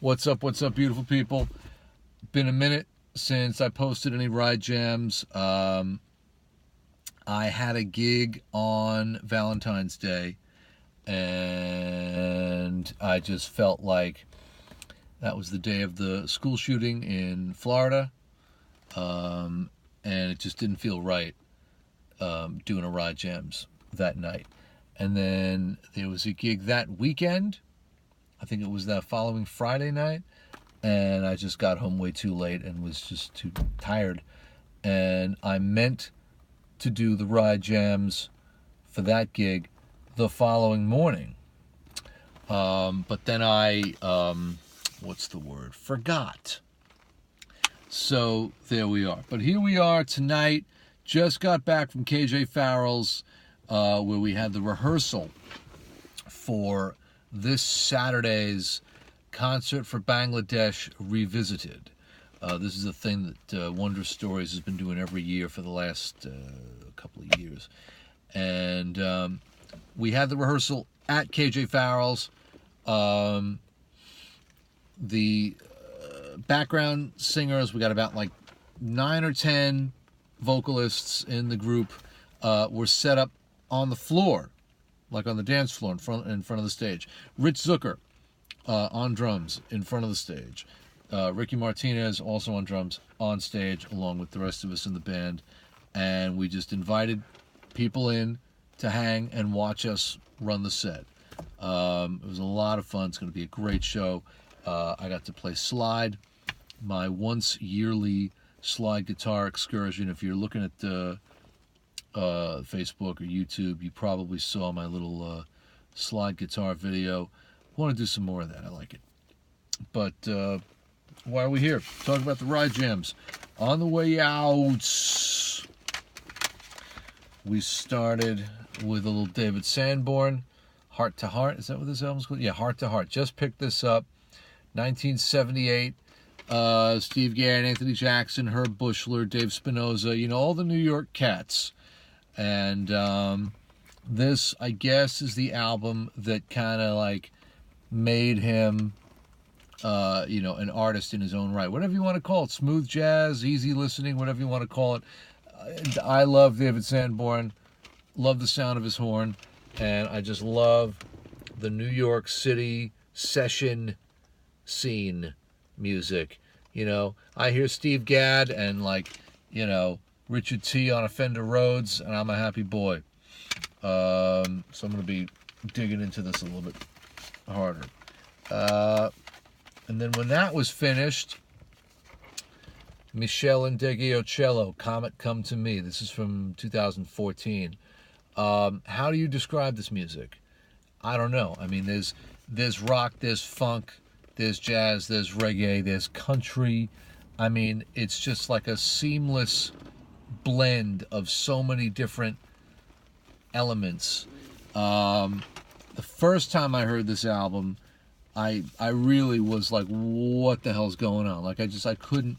What's up, beautiful people? Been a minute since I posted any ride jams. I had a gig on Valentine's Day, and I just felt like that was the day of the school shooting in Florida, and it just didn't feel right doing a ride jams that night. And then there was a gig that weekend. I think it was that following Friday night, and I just got home way too late and was just too tired. And I meant to do the ride jams for that gig the following morning. But then I, forgot. So there we are. But here we are tonight. Just got back from KJ Farrell's, where we had the rehearsal for this Saturday's Concert for Bangladesh Revisited. This is a thing that Wondrous Stories has been doing every year for the last couple of years. And we had the rehearsal at KJ Farrell's. The background singers, we got about like 9 or 10 vocalists in the group, were set up on the floor, like on the dance floor in front of the stage. Rich Zucker on drums in front of the stage. Ricky Martinez also on drums on stage, along with the rest of us in the band. And we just invited people in to hang and watch us run the set. It was a lot of fun. It's going to be a great show. I got to play slide, my once yearly slide guitar excursion. If you're looking at Facebook or YouTube, you probably saw my little slide guitar video. I want to do some more of that. I like it. But why are we here? Talking about the ride jams. On the way out, we started with a little David Sanborn, Heart to Heart. Is that what this album's called? Yeah, Heart to Heart. Just picked this up. 1978. Steve Gadd, Anthony Jackson, Herb Bushler, Dave Spinoza, all the New York cats. And this, I guess, is the album that kind of like made him, an artist in his own right. Whatever you want to call it. Smooth jazz, easy listening, whatever you want to call it. I love David Sanborn. Love the sound of his horn. And I just love the New York City session scene music. I hear Steve Gadd and Richard T on a Fender Rhodes, and I'm a happy boy. So I'm going to be digging into this a little bit harder. And then when that was finished, Michelle Indegliocello, Comet Come to Me. This is from 2014. How do you describe this music? I don't know. I mean, there's rock, there's funk, there's jazz, there's reggae, there's country. I mean, it's just like a seamless blend of so many different elements. The first time I heard this album, I really was like, what the hell's going on? Like, I couldn't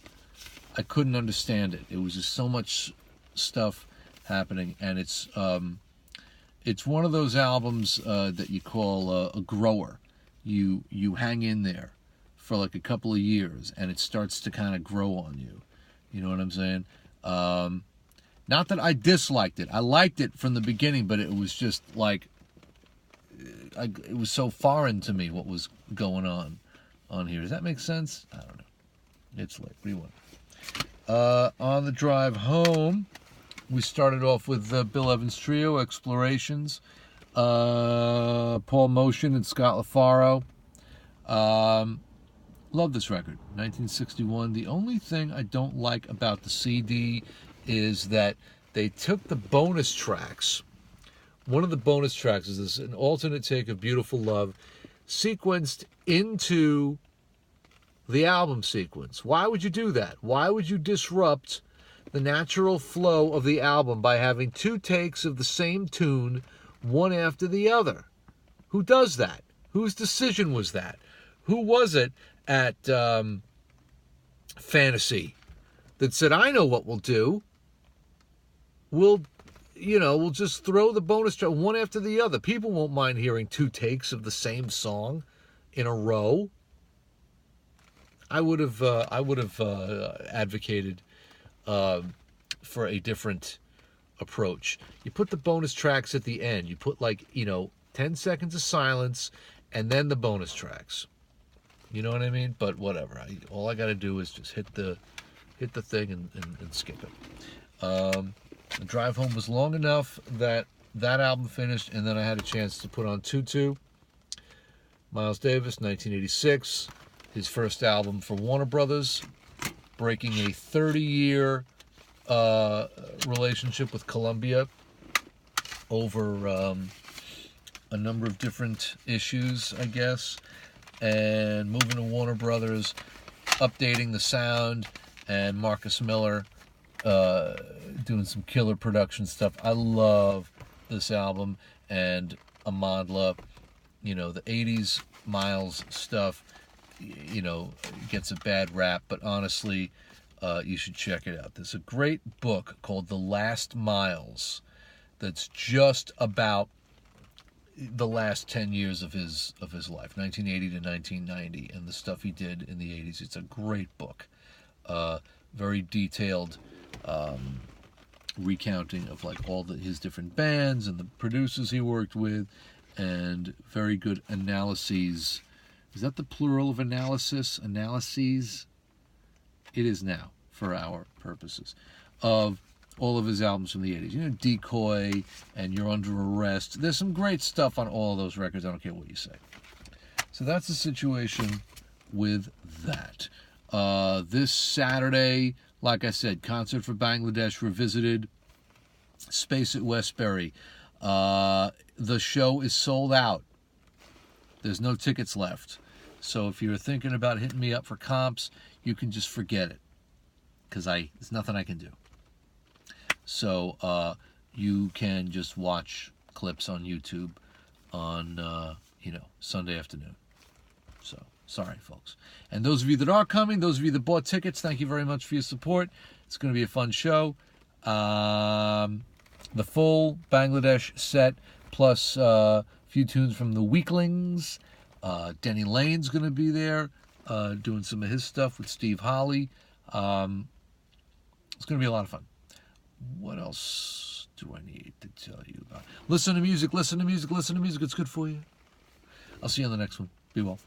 understand it. It was just so much stuff happening, and it's one of those albums that you call a grower. You hang in there for like a couple of years, and it starts to kind of grow on you. You know what I'm saying? Not that I disliked it. I liked it from the beginning, but it was just like, it was so foreign to me what was going on here. Does that make sense? I don't know. It's late. What do you want? On the drive home, we started off with Bill Evans Trio, Explorations, Paul Motion and Scott LaFaro. Love this record, 1961. The only thing I don't like about the CD is that they took the bonus tracks. One of the bonus tracks is this, an alternate take of Beautiful Love, sequenced into the album sequence. Why would you do that? Why would you disrupt the natural flow of the album by having two takes of the same tune, one after the other? Who does that? Whose decision was that? Who was it at Fantasy that said, I know what we'll do. We'll just throw the bonus track one after the other. People won't mind hearing two takes of the same song in a row. I would have advocated for a different approach. You put the bonus tracks at the end. You put 10 seconds of silence and then the bonus tracks. You know what I mean? But whatever. All I got to do is just hit the thing and skip it. The drive home was long enough that album finished, and then I had a chance to put on Tutu. Miles Davis, 1986, his first album for Warner Brothers, breaking a 30-year relationship with Columbia over a number of different issues, I guess, and moving to Warner Brothers, updating the sound, and Marcus Miller doing some killer production stuff. I love this album, and Amadla, the 80s Miles stuff, gets a bad rap, but honestly, you should check it out. There's a great book called The Last Miles that's just about the last 10 years of his life, 1980 to 1990, and the stuff he did in the 80s. It's a great book. Very detailed recounting of all his different bands and the producers he worked with, and very good analyses. Is that the plural of analysis? Analyses? It is now, for our purposes, of all of his albums from the 80s. Decoy and You're Under Arrest. There's some great stuff on all of those records. I don't care what you say. So that's the situation with that. This Saturday, like I said, Concert for Bangladesh Revisited, Space at Westbury. The show is sold out. There's no tickets left. So if you're thinking about hitting me up for comps, you can just forget it, because there's nothing I can do. So you can just watch clips on YouTube on Sunday afternoon. So sorry, folks. And those of you that are coming, those of you that bought tickets, thank you very much for your support. It's going to be a fun show. The full Bangladesh set, plus a few tunes from the Weaklings. Denny Lane's going to be there doing some of his stuff with Steve Holly. It's going to be a lot of fun. What else do I need to tell you about? Listen to music, listen to music, listen to music. It's good for you. I'll see you on the next one. Be well.